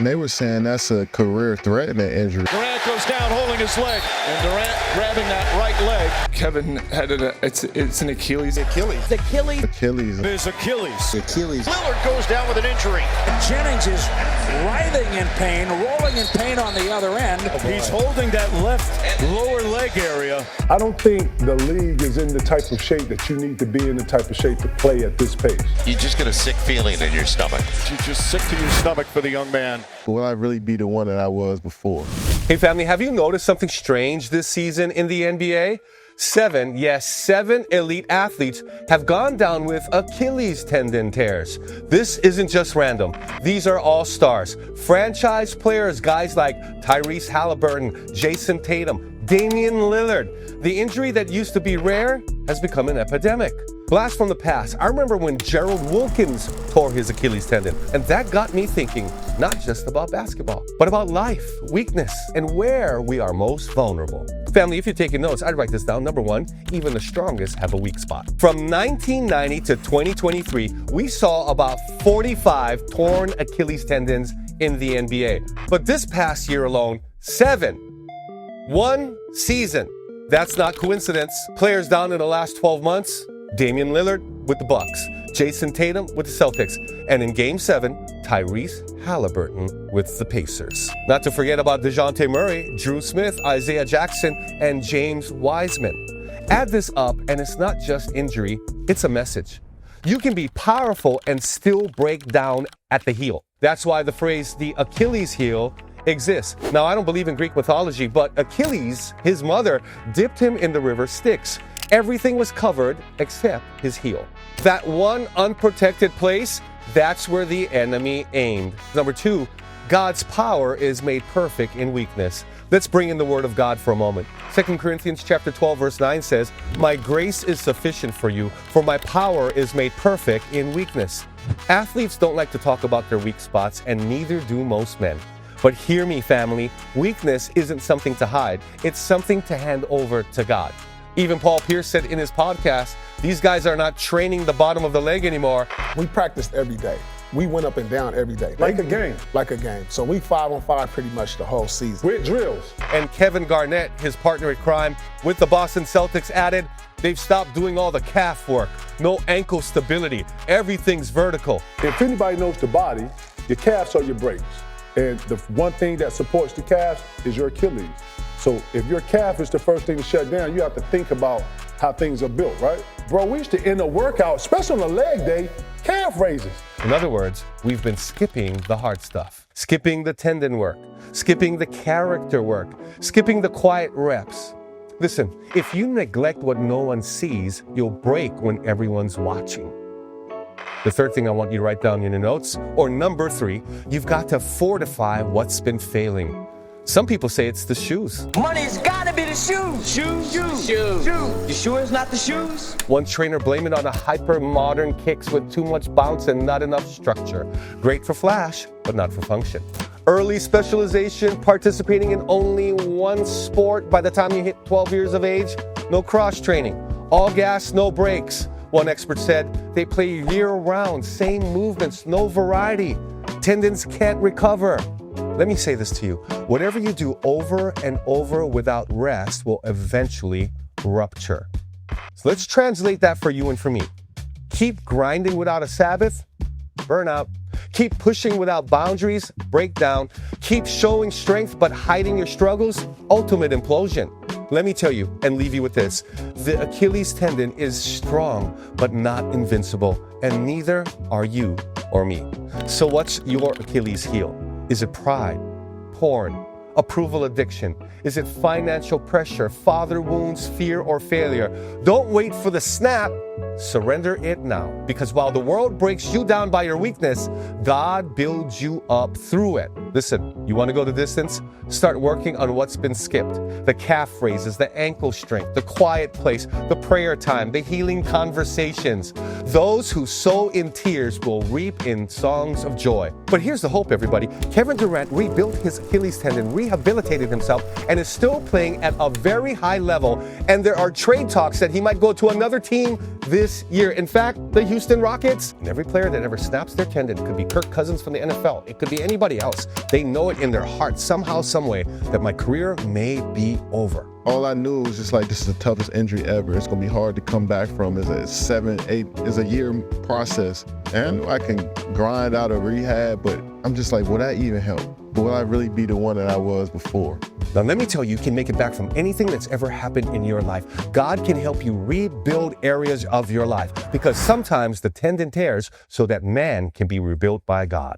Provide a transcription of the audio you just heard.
And they were saying that's a career-threatening injury. Durant goes down holding his leg, and Durant grabbing that right leg. Kevin had it's an Achilles. Achilles. Achilles. It is Achilles. Achilles. Lillard goes down with an injury. Jennings is writhing in pain, rolling in pain on the other end. He's holding that left lower leg area. I don't think the league is in the type of shape that you need to be in the type of shape to play at this pace. You just get a sick feeling in your stomach. You're just sick to your stomach for the young man. Will I really be the one that I was before? Hey family, have you noticed something strange this season in the NBA? Seven elite athletes have gone down with Achilles tendon tears. This isn't just random. These are all stars. Franchise players, guys like Tyrese Halliburton, Jason Tatum, Damian Lillard. The injury that used to be rare has become an epidemic. Blast from the past. I remember when Gerald Wilkins tore his Achilles tendon, and that got me thinking not just about basketball, but about life, weakness, and where we are most vulnerable. Family, if you're taking notes, I'd write this down. Number one, even the strongest have a weak spot. From 1990 to 2023, we saw about 45 torn Achilles tendons in the NBA. But this past year alone, 7. One season. That's not coincidence. Players down in the last 12 months, Damian Lillard with the Bucks, Jason Tatum with the Celtics, and in Game 7, Tyrese Halliburton with the Pacers. Not to forget about DeJounte Murray, Drew Smith, Isaiah Jackson, and James Wiseman. Add this up, and it's not just injury, it's a message. You can be powerful and still break down at the heel. That's why the phrase, the Achilles heel, exists. Now, I don't believe in Greek mythology, but Achilles, his mother, dipped him in the river Styx. Everything was covered except his heel. That one unprotected place, that's where the enemy aimed. Number 2, God's power is made perfect in weakness. Let's bring in the word of God for a moment. 2 Corinthians chapter 12, verse 9 says, "My grace is sufficient for you, for my power is made perfect in weakness." Athletes don't like to talk about their weak spots, and neither do most men. But hear me, family, weakness isn't something to hide. It's something to hand over to God. Even Paul Pierce said in his podcast, these guys are not training the bottom of the leg anymore. We practiced every day. We went up and down every day. Like a game. Like a game. So we 5-on-5 pretty much the whole season. With drills. And Kevin Garnett, his partner in crime with the Boston Celtics, added, they've stopped doing all the calf work. No ankle stability. Everything's vertical. If anybody knows the body, your calves are your brakes. And the one thing that supports the calves is your Achilles. So if your calf is the first thing to shut down, you have to think about how things are built, right? Bro, we used to end a workout, especially on a leg day, calf raises. In other words, we've been skipping the hard stuff, skipping the tendon work, skipping the character work, skipping the quiet reps. Listen, if you neglect what no one sees, you'll break when everyone's watching. The third thing I want you to write down in your notes, or number 3, you've got to fortify what's been failing. Some people say it's the shoes. Money's gotta be the shoes. Shoes. You sure it's not the shoes? One trainer blamed it on a hyper-modern kicks with too much bounce and not enough structure. Great for flash, but not for function. Early specialization, participating in only one sport by the time you hit 12 years of age. No cross-training. All gas, no brakes. One expert said they play year-round, same movements, no variety. Tendons can't recover. Let me say this to you. Whatever you do over and over without rest will eventually rupture. So let's translate that for you and for me. Keep grinding without a Sabbath, burnout. Keep pushing without boundaries, breakdown. Keep showing strength but hiding your struggles, ultimate implosion. Let me tell you and leave you with this. The Achilles tendon is strong but not invincible, and neither are you or me. So what's your Achilles heel? Is it pride, porn, approval addiction? Is it financial pressure, father wounds, fear, or failure? Don't wait for the snap. Surrender it now. Because while the world breaks you down by your weakness, God builds you up through it. Listen, you want to go the distance? Start working on what's been skipped. The calf raises, the ankle strength, the quiet place, the prayer time, the healing conversations. Those who sow in tears will reap in songs of joy. But here's the hope, everybody. Kevin Durant rebuilt his Achilles tendon, rehabilitated himself, and is still playing at a very high level. And there are trade talks that he might go to another team this year. In fact, the Houston Rockets. And every player that ever snaps their tendon, it could be Kirk Cousins from the NFL, it could be anybody else. They know it in their heart somehow, some way, that my career may be over. All I knew was just like, this is the toughest injury ever. It's gonna be hard to come back from. It's a 7, 8, it's a year process. And I know I can grind out a rehab, but I'm just like, will that even help? But will I really be the one that I was before? Now, let me tell you, you can make it back from anything that's ever happened in your life. God can help you rebuild areas of your life because sometimes the tendon tears so that man can be rebuilt by God.